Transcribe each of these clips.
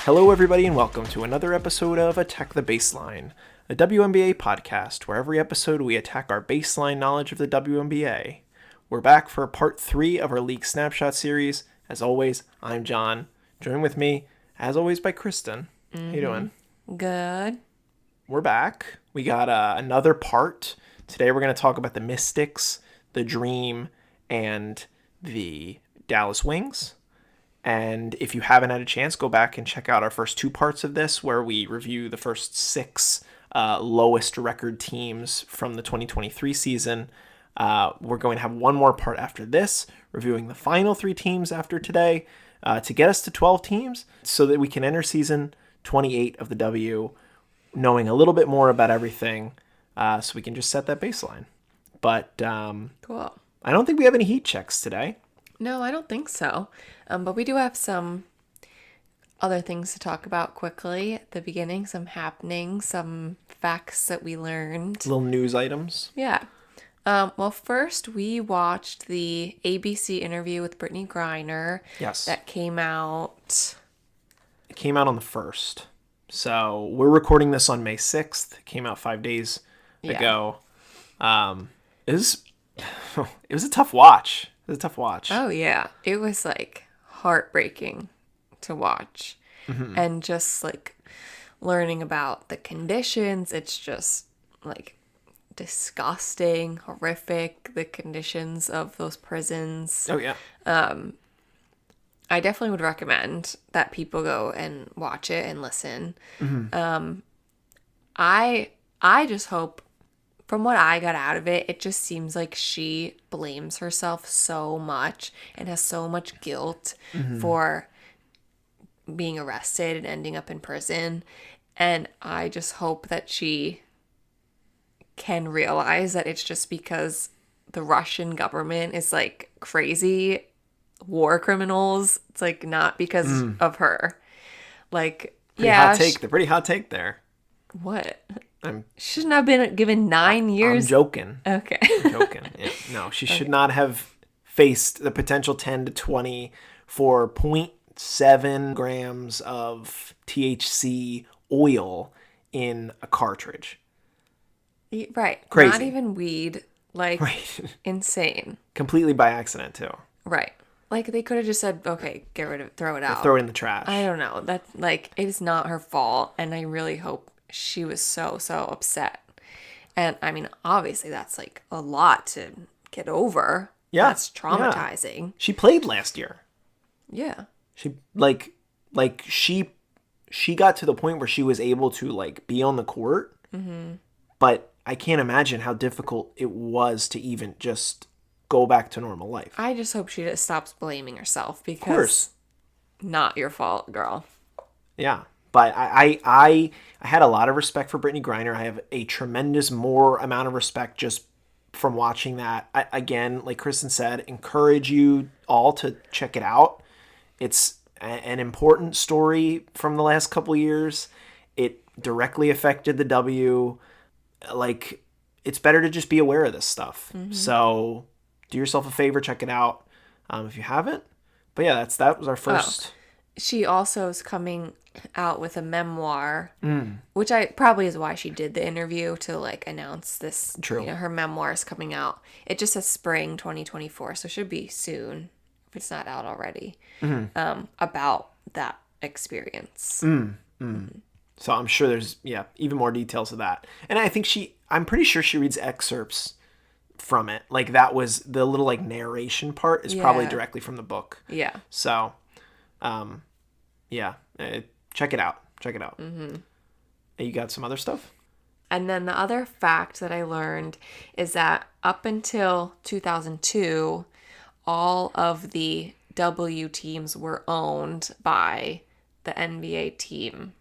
Hello, everybody, and welcome to another episode of Attack the Baseline, a WNBA podcast where every episode we attack our baseline knowledge of the WNBA. We're back for part 3 of our League Snapshot series. As always, I'm John, joined with me, as always, by Kristen. How you doing? Good. We're back. We got another part. Today we're going to talk about the Mystics, the Dream, and the Dallas Wings. And if you haven't had a chance, go back and check out our first 2 parts of this, where we review the first 6 lowest record teams from the 2023 season. We're going to have one more part after this, reviewing the final 3 teams after today, to get us to 12 teams, so that we can enter season 28 of the W, knowing a little bit more about everything, so we can just set that baseline. But Cool. I don't think we have any heat checks today. No, I don't think so. But we do have some other things to talk about quickly at the beginning, some happenings, some facts that we learned. Little news items. Yeah. Well, first we watched the ABC interview with Brittany Griner. Yes. That came out. It came out on the 1st. So we're recording this on May 6th. It came out 5 days ago. It was a tough watch. It was a tough watch. Oh, yeah. It was like heartbreaking to watch. Mm-hmm. And just like learning about the conditions, it's just like disgusting, horrific, the conditions of those prisons. Oh, yeah. I definitely would recommend that people go and watch it and listen. Mm-hmm. I just hope, from what I got out of it, it just seems like she blames herself so much and has so much guilt for being arrested and ending up in prison. And I just hope that she can realize that it's just because the Russian government is like crazy war criminals. It's like not because of her. Like, Hot take. The pretty hot take there. What? She shouldn't have been given 9 years. I'm joking. Okay. I'm joking. Yeah. No, she should not have faced the potential 10 to 20 for 0.7 grams of THC oil in a cartridge. Right. Crazy. Not even weed. Like, right. Insane. Completely by accident, too. Right. Like, they could have just said, okay, get rid of it, throw it out. Throw it in the trash. I don't know. That, like, it is not her fault, and I really hope she was so upset. And, I mean, obviously, that's, like, a lot to get over. Yeah. That's traumatizing. Yeah. She played last year. Yeah. She, she got to the point where she was able to, like, be on the court. Mm-hmm. But I can't imagine how difficult it was to even just go back to normal life. I just hope she just stops blaming herself, because of course. Not your fault, girl. Yeah. But I had a lot of respect for Brittany Griner. I have a tremendous more amount of respect just from watching that. Again, like Kristen said, encourage you all to check it out. It's an important story from the last couple years. It directly affected the W. Like, it's better to just be aware of this stuff. Mm-hmm. So do yourself a favor, check it out if you haven't. But yeah, that was our first. Oh. She also is coming out with a memoir, which probably is why she did the interview, to like announce this. True. You know, her memoir is coming out. It just says spring 2024, so it should be soon if it's not out already. Mm-hmm. About that experience. Mm-hmm. So I'm sure there's even more details of that, and I think I'm pretty sure she reads excerpts from it. Like, that was the little like narration part is probably directly from the book. Yeah. So, check it out. Mm-hmm. You got some other stuff? And then the other fact that I learned is that up until 2002, all of the W teams were owned by the NBA team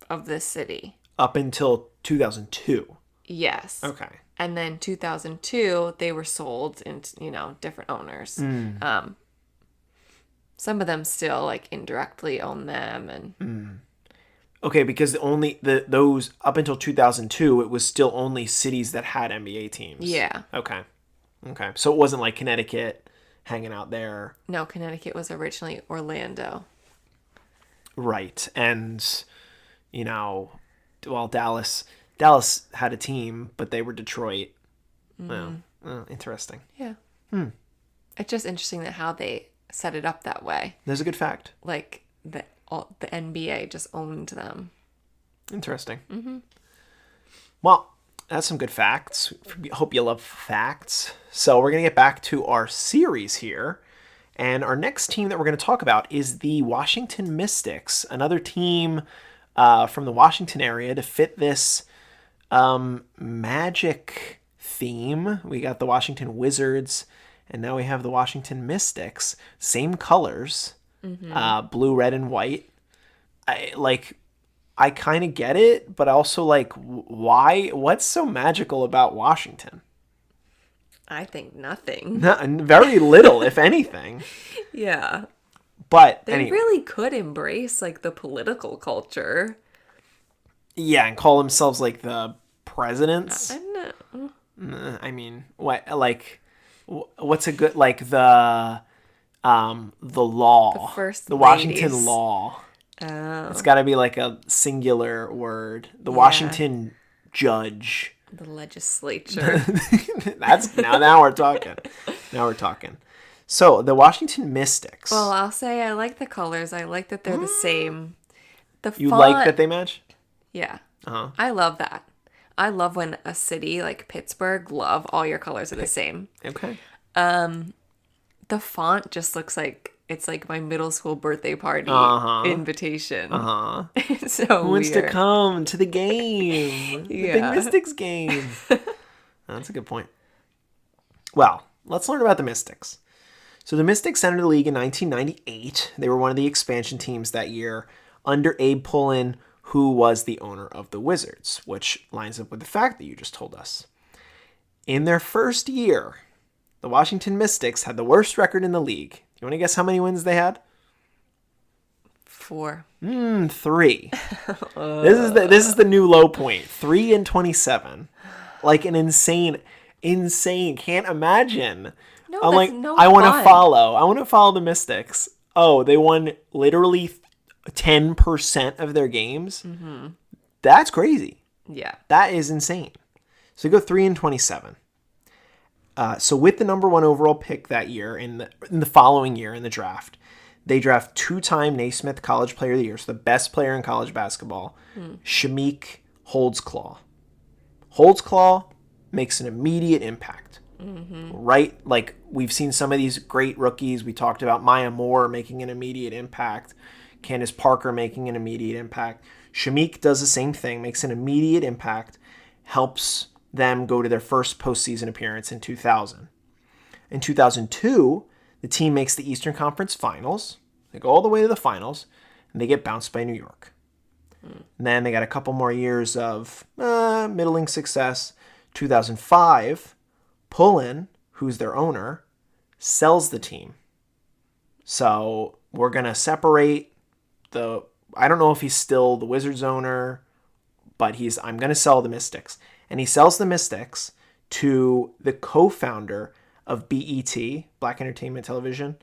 of this city. Up until 2002? Yes. Okay. And then 2002, they were sold into, different owners. Some of them still, like, indirectly own them. And Okay, because those up until 2002, it was still only cities that had NBA teams. Yeah. Okay. So it wasn't like Connecticut hanging out there. No, Connecticut was originally Orlando. Right. And, well, Dallas had a team, but they were Detroit. Well, interesting. Yeah. It's just interesting that how they set it up that way. There's a good fact. Like the NBA just owned them. Interesting. Well, that's some good facts. Hope you love facts. So we're going to get back to our series here. And our next team that we're going to talk about is the Washington Mystics, another team from the Washington area to fit this magic theme. We got the Washington Wizards, and now we have the Washington Mystics. Same colors, blue, red, and white. I kind of get it, but also why? What's so magical about Washington? I think nothing. Very little, if anything. Yeah. But they really could embrace the political culture. Yeah, and call themselves the presidents. I know. I mean, what what's a good the law, the Washington law. Oh. It's got to be a singular word. The Washington judge. The legislature. That's now we're talking. Now we're talking. So the Washington Mystics. Well, I'll say I like the colors. I like that they're the same. You like that they match? Yeah. I love that. I love when a city like Pittsburgh, all your colors are the same. Okay. The font just looks like it's my middle school birthday party invitation. It's so Who wants weird. to come to the game? The Big Mystics game. That's a good point. Well, let's learn about the Mystics. So the Mystics entered the league in 1998. They were one of the expansion teams that year under Abe Pullen, who was the owner of the Wizards, which lines up with the fact that you just told us. In their first year, the Washington Mystics had the worst record in the league. You want to guess how many wins they had? 4. 3. This is the new low point. 3-27. An insane. Can't imagine. No, I'm no I want to fun. follow. I want to follow the Mystics. Oh, they won literally 10% of their games. Mm-hmm. That's crazy. Yeah. That is insane. So they go 3-27. So with the number 1 overall pick that year, in the following year in the draft, they draft 2-time Naismith College Player of the Year, so the best player in college basketball, Shameik Holdsclaw. Holdsclaw makes an immediate impact, right? We've seen some of these great rookies. We talked about Maya Moore making an immediate impact, Candace Parker making an immediate impact. Shameik does the same thing, makes an immediate impact, helps them go to their first postseason appearance in 2000. In 2002, the team makes the Eastern Conference Finals. They go all the way to the finals, and they get bounced by New York. And then they got a couple more years of middling success. 2005, Pullen, who's their owner, sells the team. So we're going to separate I don't know if he's still the Wizards owner, but I'm going to sell the Mystics. And he sells the Mystics to the co-founder of BET, Black Entertainment Television,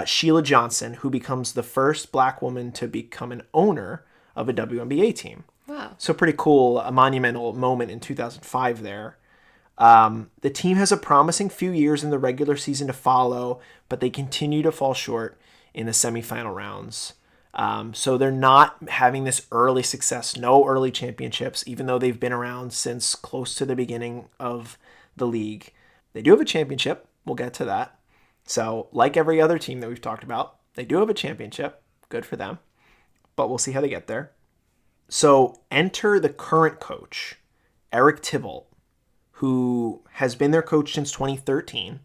Sheila Johnson, who becomes the first black woman to become an owner of a WNBA team. Wow. So pretty cool, a monumental moment in 2005 there. The team has a promising few years in the regular season to follow, but they continue to fall short in the semifinal rounds. So they're not having this early success, no early championships, even though they've been around since close to the beginning of the league. They do have a championship. We'll get to that. So like every other team that we've talked about, they do have a championship. Good for them. But we'll see how they get there. So enter the current coach, Eric Tybalt, who has been their coach since 2013.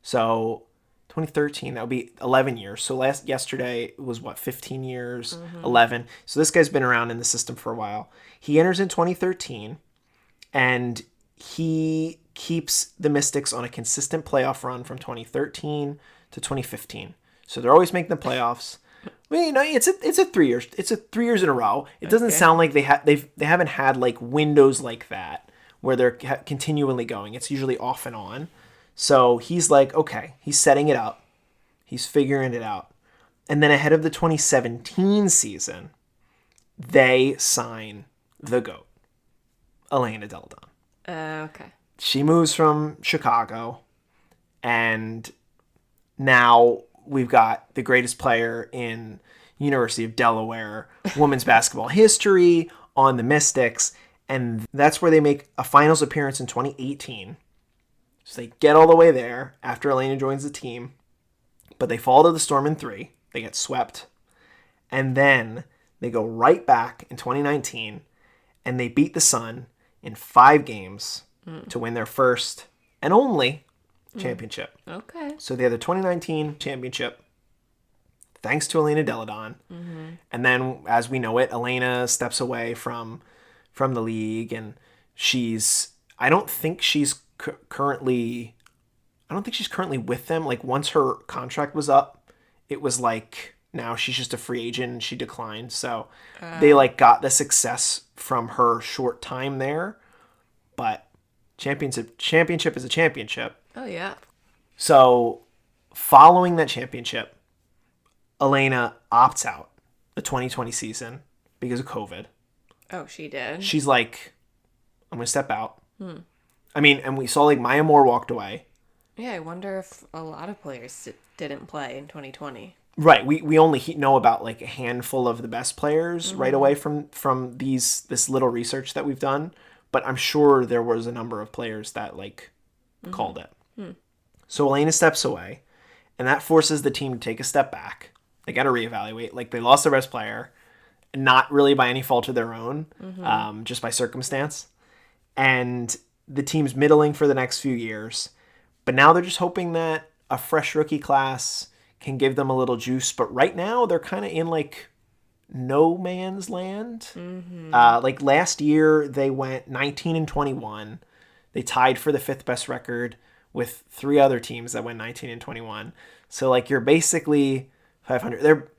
So 2013, that would be 11 years. So yesterday was 15 years, 11. So this guy's been around in the system for a while. He enters in 2013, and he keeps the Mystics on a consistent playoff run from 2013 to 2015. So they're always making the playoffs. Well, it's a 3 years. It's a 3 years in a row. It doesn't sound like they haven't had windows like that where they're continually going. It's usually off and on. So he's okay, he's setting it up. He's figuring it out. And then ahead of the 2017 season, they sign the GOAT, Elena Delle Donne. Okay. She moves from Chicago, and now we've got the greatest player in University of Delaware women's basketball history on the Mystics, and that's where they make a finals appearance in 2018. So they get all the way there after Elena joins the team, but they fall to the Storm in 3. They get swept, and then they go right back in 2019, and they beat the Sun in 5 games to win their first and only championship. Okay. So they had the 2019 championship thanks to Elena Delle Donne. And then, as we know it, Elena steps away from the league, and I don't think she's currently with them. Like, once her contract was up, it was like, now she's just a free agent and she declined. So they got the success from her short time there, but championship is a championship. Oh, yeah. So following that championship, Elena opts out the 2020 season because of COVID. Oh, she did? She's like, I'm going to step out. I mean, and we saw Maya Moore walked away. Yeah, I wonder if a lot of players didn't play in 2020. Right. We only know about a handful of the best players right away from this little research that we've done. But I'm sure there was a number of players that called it. So Elena steps away, and that forces the team to take a step back. They got to reevaluate. They lost their best player, not really by any fault of their own, just by circumstance. And the team's middling for the next few years. But now they're just hoping that a fresh rookie class can give them a little juice. But right now they're kind of in no man's land. Last year they went 19-21. They tied for the 5th best record with 3 other teams that went 19-21. So you're basically 500.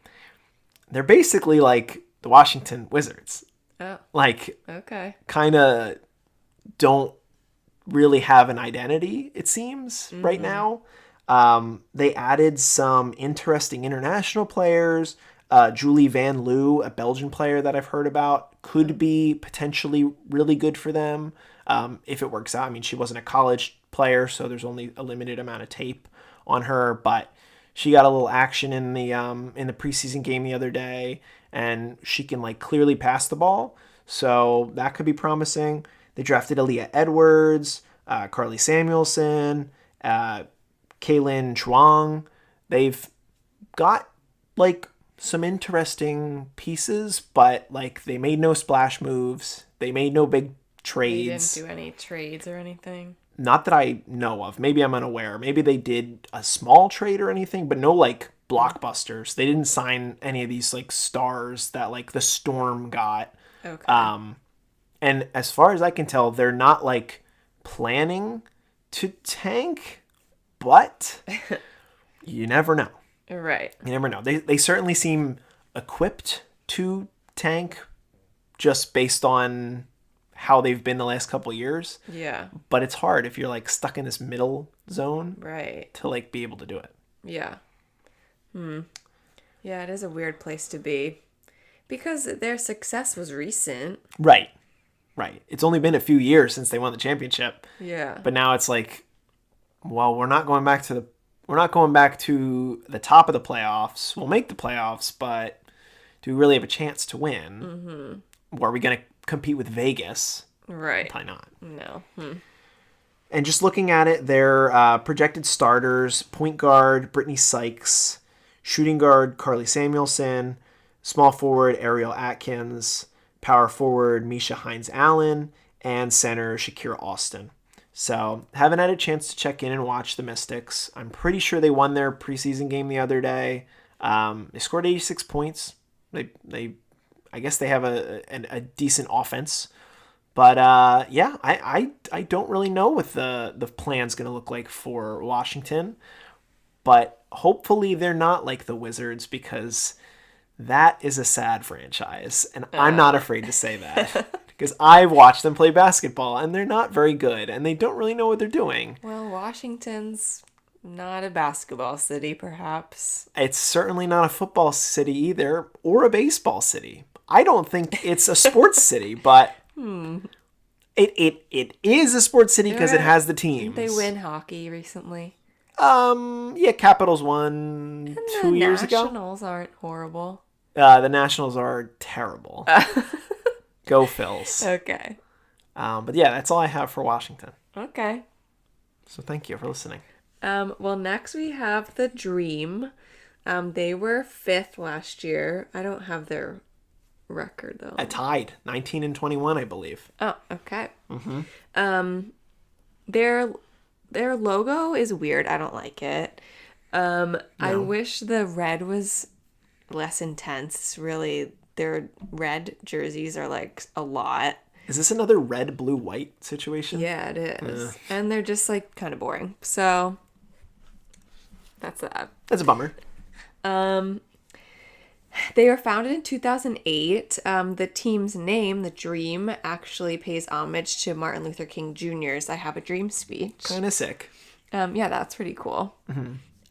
They're basically the Washington Wizards. Oh. Okay. Kind of don't really have an identity, it seems, right now. They added some interesting international players. Julie Van Loo, a Belgian player that I've heard about, could be potentially really good for them if it works out. I mean, she wasn't a college player, so there's only a limited amount of tape on her, but she got a little action in the preseason game the other day, and she can clearly pass the ball, so that could be promising. They drafted Aaliyah Edwards, Carly Samuelson, Kaylin Chuang. They've got some interesting pieces, but they made no splash moves. They made no big trades. They didn't do any trades or anything. Not that I know of. Maybe I'm unaware. Maybe they did a small trade or anything, but no blockbusters. They didn't sign any of these stars that the Storm got. Okay. And as far as I can tell, they're not planning to tank, but you never know. Right. You never know. They certainly seem equipped to tank just based on how they've been the last couple of years. Yeah. But it's hard if you're stuck in this middle zone. Right. To be able to do it. Yeah. Yeah, it is a weird place to be because their success was recent. Right. It's only been a few years since they won the championship. Yeah. But now it's well, we're not going back to the top of the playoffs. We'll make the playoffs, but do we really have a chance to win? Or are we going to compete with Vegas? Right. Probably not. No. And just looking at it, their projected starters: point guard Brittany Sykes, shooting guard Carly Samuelson, small forward Ariel Atkins, power forward Misha Hines-Allen, and center Shakira Austin. So, haven't had a chance to check in and watch the Mystics. I'm pretty sure they won their preseason game the other day. They scored 86 points. I guess they have a decent offense. But I don't really know what the plan's going to look like for Washington. But hopefully they're not like the Wizards, because that is a sad franchise. And I'm not afraid to say that. Because I've watched them play basketball, and they're not very good, and they don't really know what they're doing. Well, Washington's Not a basketball city, perhaps. It's certainly not a football city either, or a baseball city. I don't think it's a sports city, but it is a sports city because it has the teams. Didn't they win hockey recently? Yeah, Capitals won And 2 years ago. The Nationals aren't horrible. The Nationals are terrible. Go Phils. Okay. But yeah, that's all I have for Washington. Okay. So thank you for listening. Well, next we have the Dream. They were 5th last year. I don't have their record though. Tied 19-21, I believe. Oh, okay. Their logo is weird. I don't like it. I wish the red was less intense. Really, their red jerseys are like a lot. Is this another red, blue, white situation? Yeah, it is. And they're just like kind of boring. So that's that. That's a bummer. They were founded in 2008. The team's name, the Dream, actually pays homage to Martin Luther King Jr.'s "I Have a Dream" speech. Kind of sick. Yeah, that's pretty cool.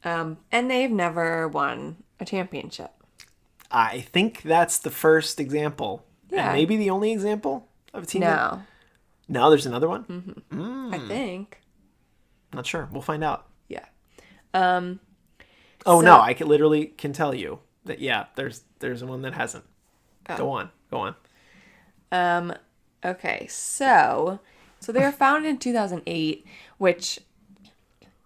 And they've never won a championship. I think that's the first example. Yeah. And maybe the only example of a team. No. No, there's another one? I think. Not sure. We'll find out. Yeah. No, I literally can tell you that, yeah, there's one that hasn't. Oh. Go on. Okay, so they were founded in 2008, which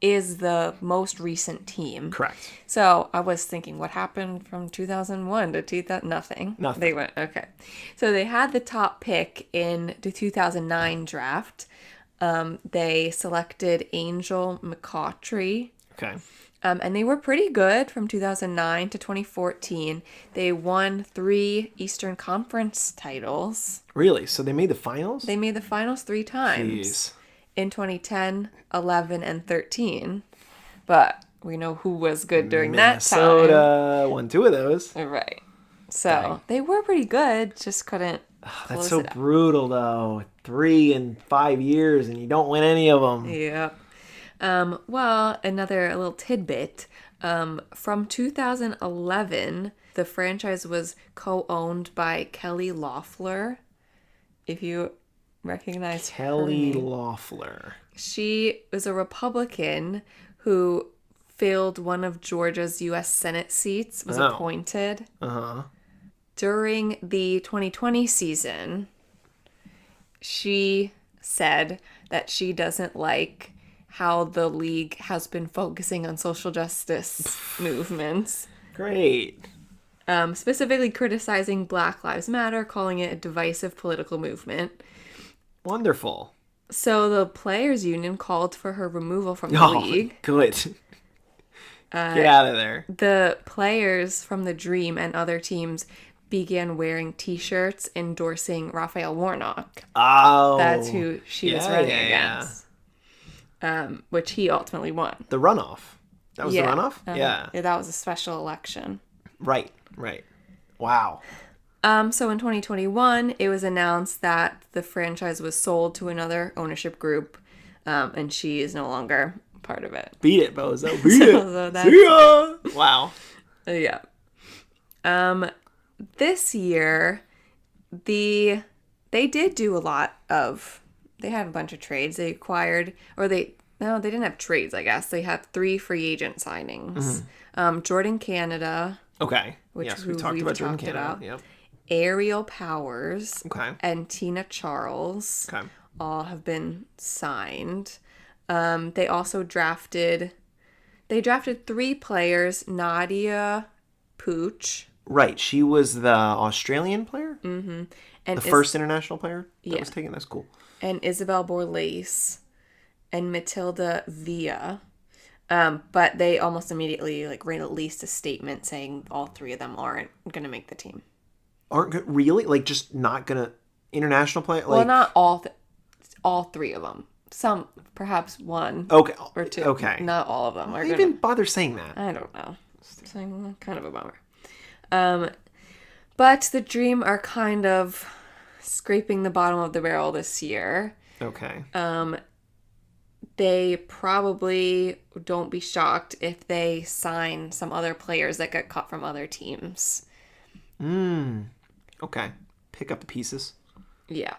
is the most recent team. Correct. So I was thinking, what happened from 2001 to 2000? Nothing. Nothing. They went, okay. So they had the top pick in the 2009 draft. They selected Angel McCautry. Okay. And they were pretty good from 2009 to 2014. They won 3 Eastern Conference titles. Really? So they made the finals? They made the finals 3 times. Jeez. In 2010, 11, and 13. But we know who was good during that time. Minnesota won 2 of those. Right. So Dang. they were pretty good, just couldn't That's close so it out. brutal, though. 3 in 5 years, and you don't win any of them. Yeah. Well, another little tidbit. From 2011, the franchise was co-owned by Kelly Loeffler. If you recognize Kelly her name. Loeffler. She was a Republican who filled one of Georgia's U.S. Senate seats, was appointed. During the 2020 season, she said that she doesn't like how the league has been focusing on social justice movements. Great. Specifically criticizing Black Lives Matter, calling it a divisive political movement. Wonderful. So the players' union called for her removal from the league. Good. Get out of there. The players from the Dream and other teams began wearing T-shirts endorsing Raphael Warnock. Oh. That's who she was running yeah. against. Which he ultimately won. The runoff. That was the runoff? Yeah. That was a special election. Right. Wow. So in 2021, it was announced that the franchise was sold to another ownership group, and she is no longer part of it. Beat it, Bozo. Beat it. So See ya. Wow. Yeah. This year, they did do a lot of. They had a bunch of trades. They acquired, they didn't have trades. I guess they had 3 free agent signings. Jordan Canada. Okay. Which yes, we talked about Jordan Canada. Yep. Ariel Powers. Okay. And Tina Charles. Okay. All have been signed. They also drafted 3 players. Nadia Pooch. Right. She was the Australian player? Mm-hmm. And the first international player that was taken. That's cool. And Isabel Borlase and Matilda Villa. But they almost immediately released a statement saying all 3 of them aren't going to make the team. Really? Just not going to international play? Well, not all 3 of them. Some, perhaps 1 or 2. Okay. Not all of them. Why even bother saying that? I don't know. It's kind of a bummer. But the Dream are kind of scraping the bottom of the barrel this year. Okay. they probably don't be shocked if they sign some other players that get cut from other teams. Okay. Pick up the pieces. Yeah.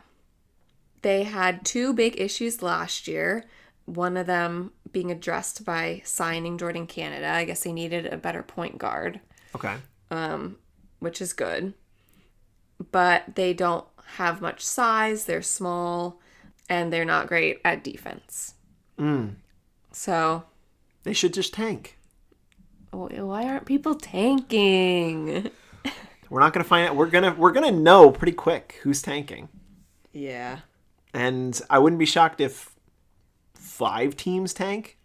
They had 2 big issues last year. One of them being addressed by signing Jordan Canada. I guess they needed a better point guard. Okay. Which is good. But they don't have much size. They're small. And they're not great at defense. So. They should just tank. Why aren't people tanking? We're not going to find out. We're gonna know pretty quick who's tanking. Yeah. And I wouldn't be shocked if 5 teams tank.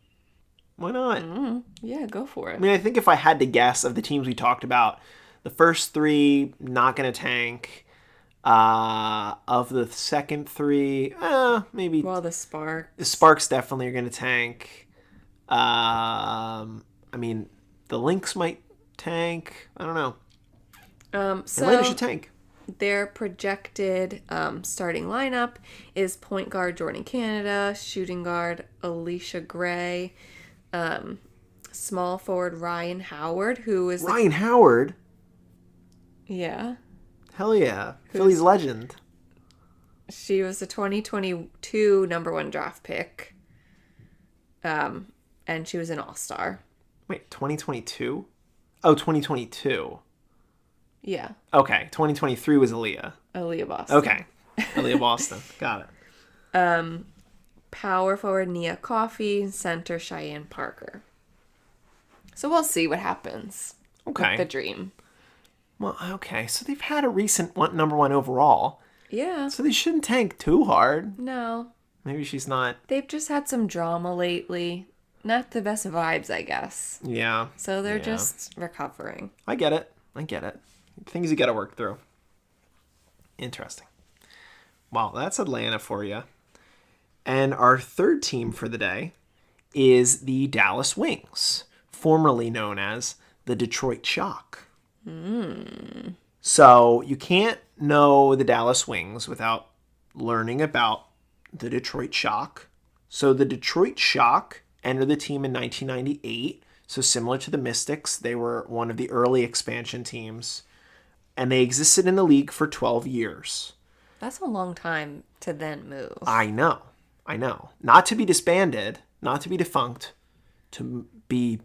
Why not? Yeah, go for it. I mean, I think if I had to guess of the teams we talked about, the first 3 not going to tank. Of the second 3, maybe. Well, the Sparks. The Sparks definitely are going to tank. I mean, the Lynx might tank. I don't know. So Atlanta should tank. Their projected starting lineup is point guard Jordan Canada, shooting guard Alicia Gray, small forward Ryan Howard, who is Ryan Howard? Yeah. Hell yeah. Philly's legend. She was the 2022 number 1 draft pick. And she was an all-star. Wait, 2022? Oh, 2022. Yeah. Okay, 2023 was Aaliyah. Aaliyah Boston. Okay. Aaliyah Boston. Got it. Power forward Nia Coffey, center Cheyenne Parker. So we'll see what happens. Okay. With the dream. Well, okay. So they've had a recent number 1 overall. Yeah. So they shouldn't tank too hard. No. Maybe she's not. They've just had some drama lately. Not the best vibes, I guess. Yeah. So they're just recovering. I get it. Things you got to work through. Interesting. Well, that's Atlanta for you. And our third team for the day is the Dallas Wings, formerly known as the Detroit Shock. So you can't know the Dallas Wings without learning about the Detroit Shock. So the Detroit Shock entered the team in 1998. So similar to the Mystics, they were one of the early expansion teams. And they existed in the league for 12 years. That's a long time to then move. I know. Not to be disbanded, not to be defunct, to be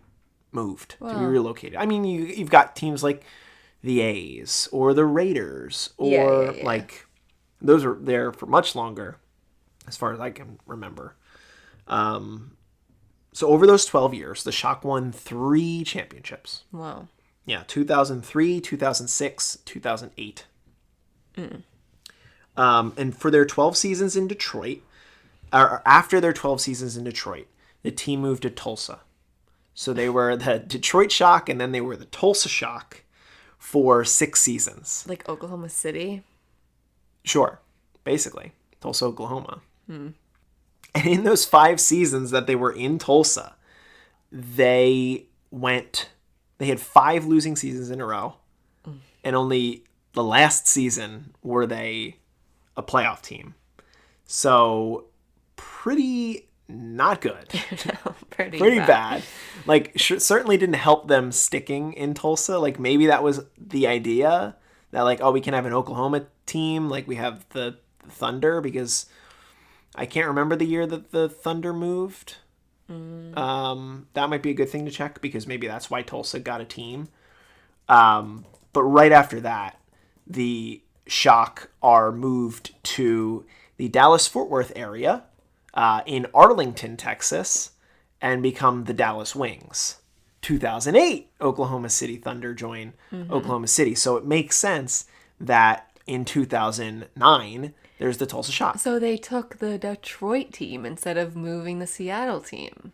moved, to be relocated. I mean, you've got teams like the A's or the Raiders or like those are there for much longer as far as I can remember. So over those 12 years, the Shock won 3 championships. Wow. Yeah, 2003, 2006, 2008. And for their 12 seasons in Detroit, or after their 12 seasons in Detroit, the team moved to Tulsa. So they were the Detroit Shock, and then they were the Tulsa Shock for 6 seasons. Like Oklahoma City? Sure. Basically. Tulsa, Oklahoma. And in those 5 seasons that they were in Tulsa, they had 5 losing seasons in a row. And only the last season were they a playoff team. So pretty not good. No, pretty bad. Like, certainly didn't help them sticking in Tulsa. Like, maybe that was the idea that, like, oh, we can have an Oklahoma team. Like, we have the Thunder, because I can't remember the year that the Thunder moved. That might be a good thing to check, because maybe that's why Tulsa got a team. But right after that, the Shock are moved to the Dallas-Fort Worth area in Arlington, Texas, and become the Dallas Wings. 2008, Oklahoma City Thunder join Oklahoma City. So it makes sense that in 2009, there's the Tulsa Shock. So they took the Detroit team instead of moving the Seattle team.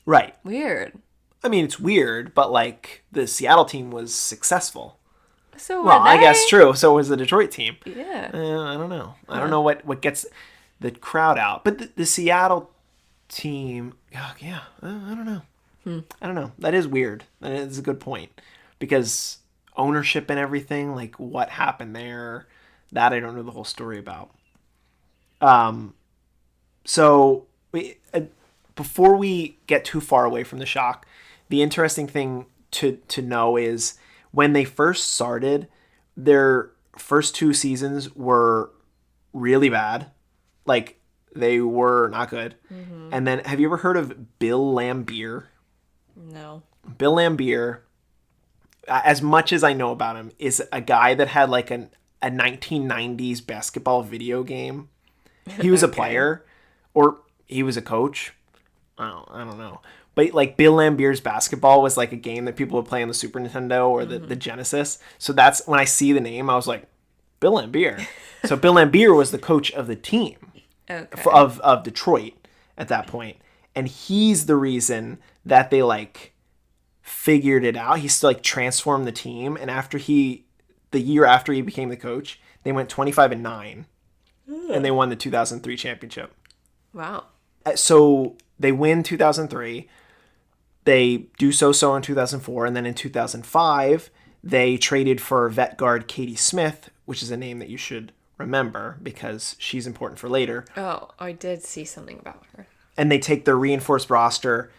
Right. Weird. I mean, it's weird, but, like, the Seattle team was successful. So well, I guess true. So was the Detroit team. Yeah. I don't know. I don't know what gets the crowd out. But the Seattle team, yeah, I don't know. I don't know. That is weird. That is a good point. Because ownership and everything, like what happened there, that I don't know the whole story about. So before we get too far away from the shock, the interesting thing to know is when they first started, their first 2 seasons were really bad. Like, they were not good. And then, have you ever heard of Bill Lambier? No. Bill Lambier, as much as I know about him, is a guy that had like a 1990s basketball video game. He was a player, or he was a coach. I don't know. But like Bill Lambier's basketball was like a game that people would play on the Super Nintendo or the Genesis. So that's when I see the name, I was like, Bill Lambier. So Bill Lambier was the coach of the team of Detroit at that point. And he's the reason that they like figured it out. He still like transformed the team. And the year after he became the coach, they went 25-9 and they won the 2003 championship. Wow. So they win 2003. They do so in 2004. And then in 2005, they traded for vet guard Katie Smith, which is a name that you should remember because she's important for later. Oh, I did see something about her. And they take their reinforced roster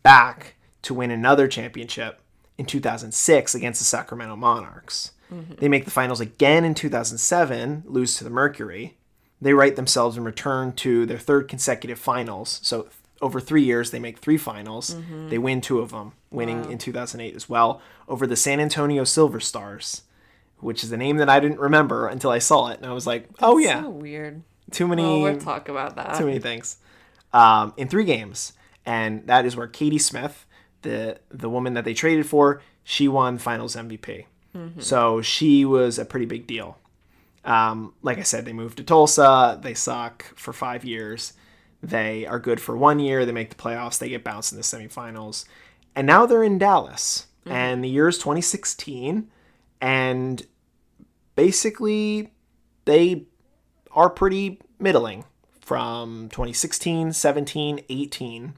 back to win another championship in 2006 against the Sacramento Monarchs. They make the finals again in 2007, lose to the Mercury. They right themselves and return to their third consecutive finals. So over 3 years, they make 3 finals. They win 2 of them, winning in 2008 as well, over the San Antonio Silver Stars, which is a name that I didn't remember until I saw it. And I was like, oh, yeah. So weird. Too many. Well, we'll talk about that. Too many things. In 3 games. And that is where Katie Smith, the woman that they traded for, she won finals MVP. So she was a pretty big deal. Like I said, they moved to Tulsa. They suck for 5 years. They are good for 1 year. They make the playoffs. They get bounced in the semifinals. And now they're in Dallas. And the year is 2016. And basically, they are pretty middling from 2016, 17, 18.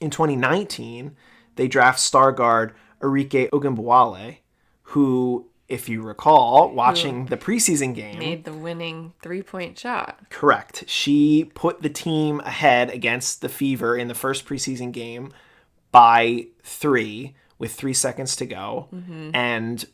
In 2019, they draft star guard Arike Ogunbowale, who, if you recall, watching the preseason game, made the winning 3-point shot. Correct. She put the team ahead against the Fever in the first preseason game by 3 with 3 seconds to go. And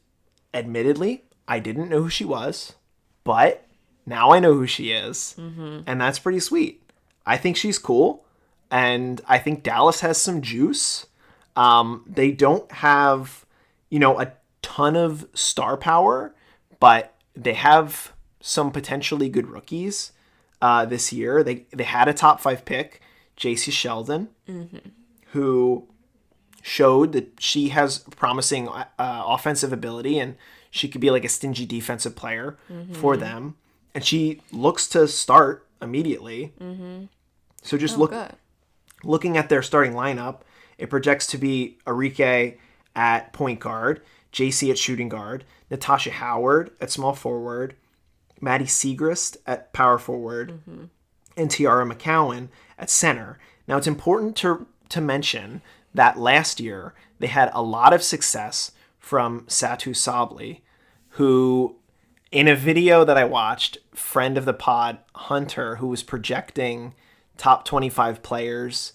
admittedly, I didn't know who she was, but now I know who she is. And that's pretty sweet. I think she's cool. And I think Dallas has some juice. They don't have, a ton of star power, but they have some potentially good rookies this year. They had a top 5 pick, JC Sheldon, who showed that she has promising offensive ability and she could be like a stingy defensive player for them. And she looks to start immediately. So just looking at their starting lineup, it projects to be Arike at point guard, JC at shooting guard, Natasha Howard at small forward, Maddie Siegrist at power forward, and Tiara McCowan at center. Now, it's important to mention that last year they had a lot of success from Satu Sabli, who, in a video that I watched, friend of the pod, Hunter, who was projecting top 25 players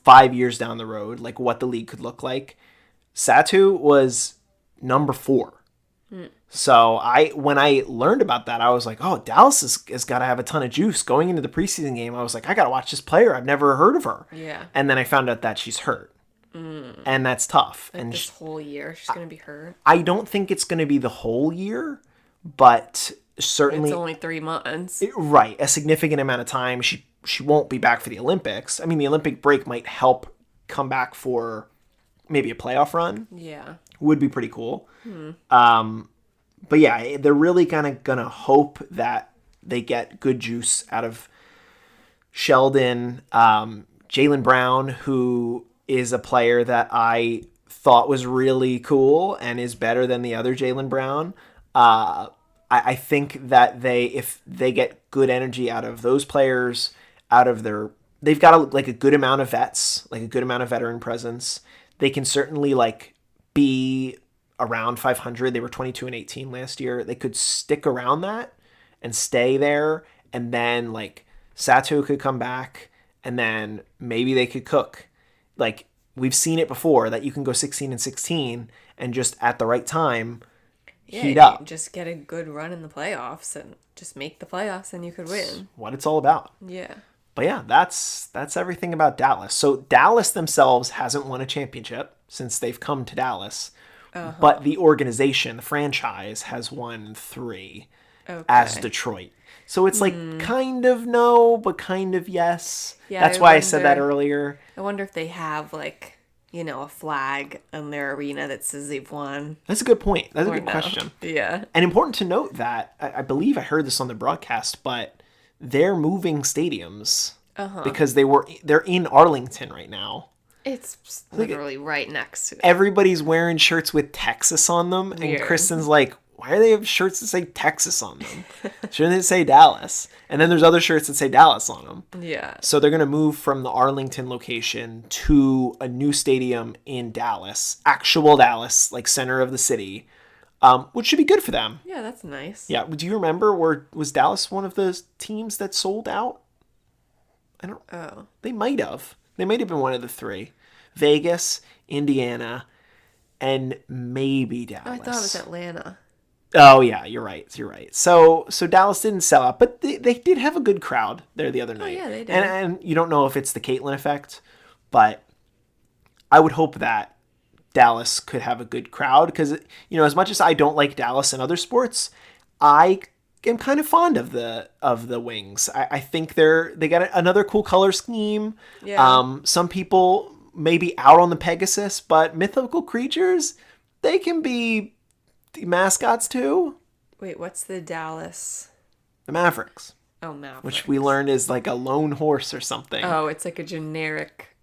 5 years down the road, like what the league could look like, Satu was number 4. So when I learned about that, I was like, oh, Dallas has got to have a ton of juice. Going into the preseason game, I was like, I got to watch this player. I've never heard of her. Yeah. And then I found out that she's hurt. And that's tough. Like, and this whole year, she's going to be hurt. I don't think it's going to be the whole year, but certainly... It's only 3 months. Right. A significant amount of time. She won't be back for the Olympics. I mean, the Olympic break might help come back for maybe a playoff run. Yeah. Would be pretty cool. But yeah, they're really gonna hope that they get good juice out of Sheldon. Jaylen Brown, who is a player that I thought was really cool and is better than the other Jaylen Brown. I think that if they get good energy out of those players, they've got a good amount of vets, like a good amount of veteran presence. They can certainly be around 500. They were 22-18 last year. They could stick around that and stay there. And then Satu could come back and then maybe they could cook. Like, we've seen it before that you can go 16-16 and just at the right time heat you up. just get a good run in the playoffs and just make the playoffs and you could win. What it's all about. Yeah. But yeah, that's everything about Dallas. So Dallas themselves hasn't won a championship since they've come to Dallas. But the organization, the franchise, has won 3 as Detroit. So it's like kind of no, but kind of yes. Yeah, That's why I said that earlier. I wonder if they have like, a flag on their arena that says they've won. That's a good point. That's a good question. Yeah. And important to note that, I believe I heard this on the broadcast, but they're moving stadiums because they're in Arlington right now. It's literally right next to it. Everybody's wearing shirts with Texas on them, and Kristen's like, why do they have shirts that say Texas on them? Shouldn't it say Dallas? And then there's other shirts that say Dallas on them. Yeah. So they're going to move from the Arlington location to a new stadium in Dallas, actual Dallas, like center of the city, which should be good for them. Yeah, that's nice. Yeah. Do you remember was Dallas one of the teams that sold out? I don't. Oh. They might have. They might have been one of the 3. Vegas, Indiana, and maybe Dallas. Oh, I thought it was Atlanta. Oh, yeah, you're right. So Dallas didn't sell out, but they did have a good crowd there the other night. Oh, yeah, they did. And you don't know if it's the Caitlyn effect, but I would hope that Dallas could have a good crowd because, as much as I don't like Dallas in other sports, I am kind of fond of the Wings. I think they got another cool color scheme. Yeah. Some people may be out on the Pegasus, but mythical creatures, they can be the mascots too. Wait, what's the Dallas? The Mavericks. Oh, Mavericks. Which we learned is like a lone horse or something. Oh, it's like a generic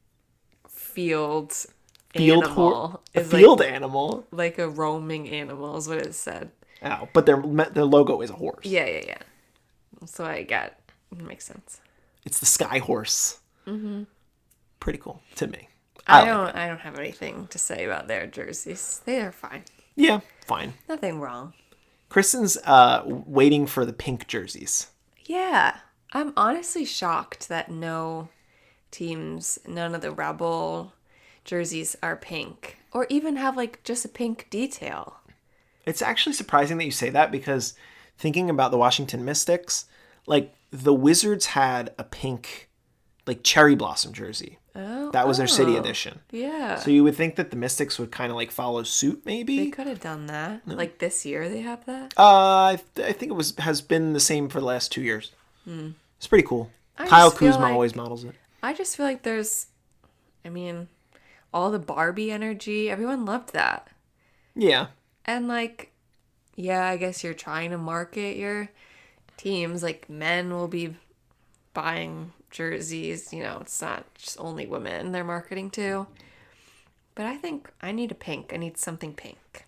field animal. A field animal? Like a roaming animal is what it said. Oh, but their logo is a horse. Yeah. So I get it makes sense. It's the Sky Horse. Mm-hmm. Pretty cool to me. I don't have anything to say about their jerseys. They are fine. Yeah, fine. Nothing wrong. Kristen's waiting for the pink jerseys. Yeah. I'm honestly shocked that none of the Rebel jerseys are pink. Or even have like just a pink detail. It's actually surprising that you say that because thinking about the Washington Mystics, like the Wizards had a pink, like cherry blossom jersey. Oh, that was their city edition. Yeah. So you would think that the Mystics would kind of like follow suit, maybe. They could have done that. No. Like this year, they have that. I think has been the same for the last 2 years. It's pretty cool. Kyle Kuzma always models it. I just feel like all the Barbie energy. Everyone loved that. Yeah. And I guess you're trying to market your teams. Like men will be buying jerseys, it's not just only women they're marketing to. But I think I need a pink. I need something pink.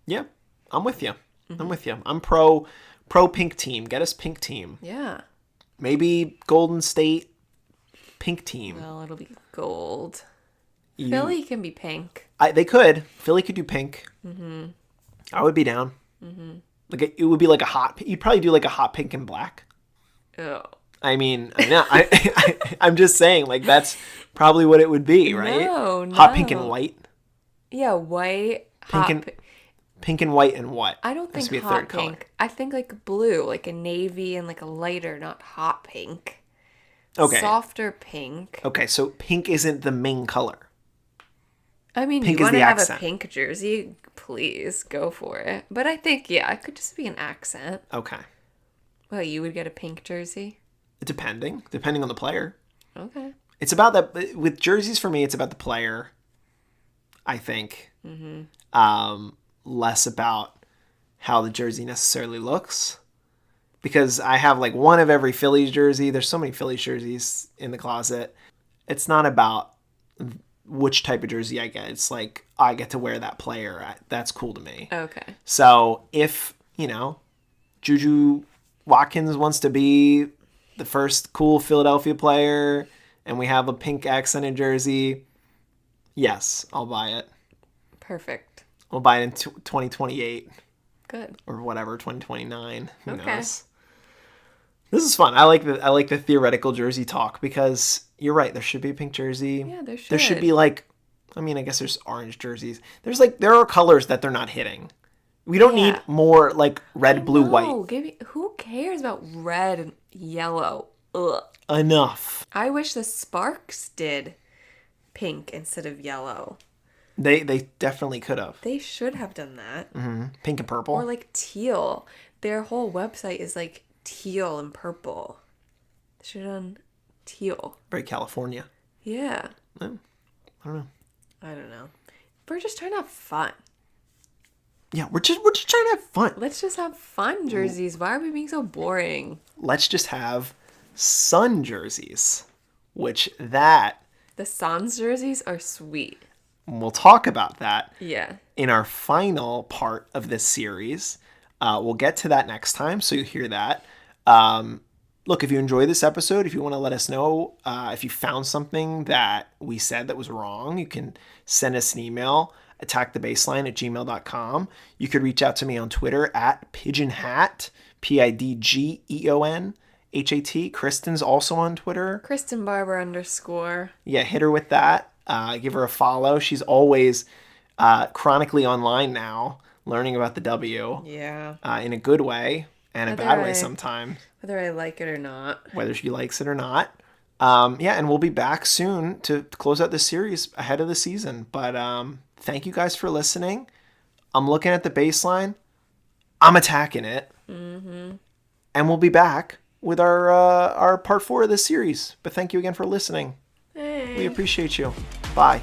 Yeah, I'm with you. I'm pro pink team. Get us pink team. Yeah. Maybe Golden State pink team. Well, it'll be gold. Philly can be pink. They could. Philly could do pink. Mm-hmm. I would be down. Mm-hmm. Like it would be like a hot. You'd probably do like a hot pink and black. Oh. I mean, no, I'm just saying, like, that's probably what it would be, right? No. Hot pink and white. Yeah, white. Pink and white and what? I don't think hot pink. Color. I think like blue, like a navy and like a lighter, not hot pink. Okay. Softer pink. Okay, so pink isn't the main color. I mean, pink you want to have a pink jersey? Please go for it. But I think, it could just be an accent. Okay. Well, you would get a pink jersey? Depending on the player. Okay. It's about that with jerseys for me. It's about the player. I think. Mm-hmm. Less about how the jersey necessarily looks, because I have like one of every Phillies jersey. There's so many Phillies jerseys in the closet. It's not about which type of jersey I get. It's like I get to wear that player. That's cool to me. Okay. So if Juju Watkins wants to be the first cool Philadelphia player, and we have a pink accented jersey, yes, I'll buy it. Perfect. We'll buy it in 2028. Good. Or whatever, 2029. Who knows? This is fun. I like the theoretical jersey talk because you're right. There should be a pink jersey. Yeah, there should. There should be like, I mean, I guess there's orange jerseys. There are colors that they're not hitting. We don't need more like red, blue, white. Who cares about red and yellow? Ugh. Enough. I wish the Sparks did pink instead of yellow. They definitely could have. They should have done that. Mm-hmm. Pink and purple. Or like teal. Their whole website is like teal and purple. They should have done teal. Very California. Yeah. No, I don't know. I don't know. We're just trying to have fun. Yeah, we're just trying to have fun. Let's just have fun jerseys. Why are we being so boring? Let's just have sun jerseys, The Suns jerseys are sweet. we'll talk about that Yeah. in our final part of this series. We'll get to that next time, so you hear that. Look, if you enjoyed this episode, if you want to let us know if you found something that we said that was wrong, you can send us an email, attackthebaseline@gmail.com. You could reach out to me on Twitter at pigeonhat, PIDGEONHAT. Kristen's also on Twitter. Kristen Barber _ Yeah, hit her with that. Give her a follow. She's always chronically online now, learning about the W. Yeah. In a good way and a bad way sometimes. Whether I like it or not. Whether she likes it or not. And we'll be back soon to close out the series ahead of the season. But thank you guys for listening. I'm looking at the baseline. I'm attacking it. Mm-hmm. And we'll be back with our part 4 of this series. But thank you again for listening. Hey. We appreciate you. Bye.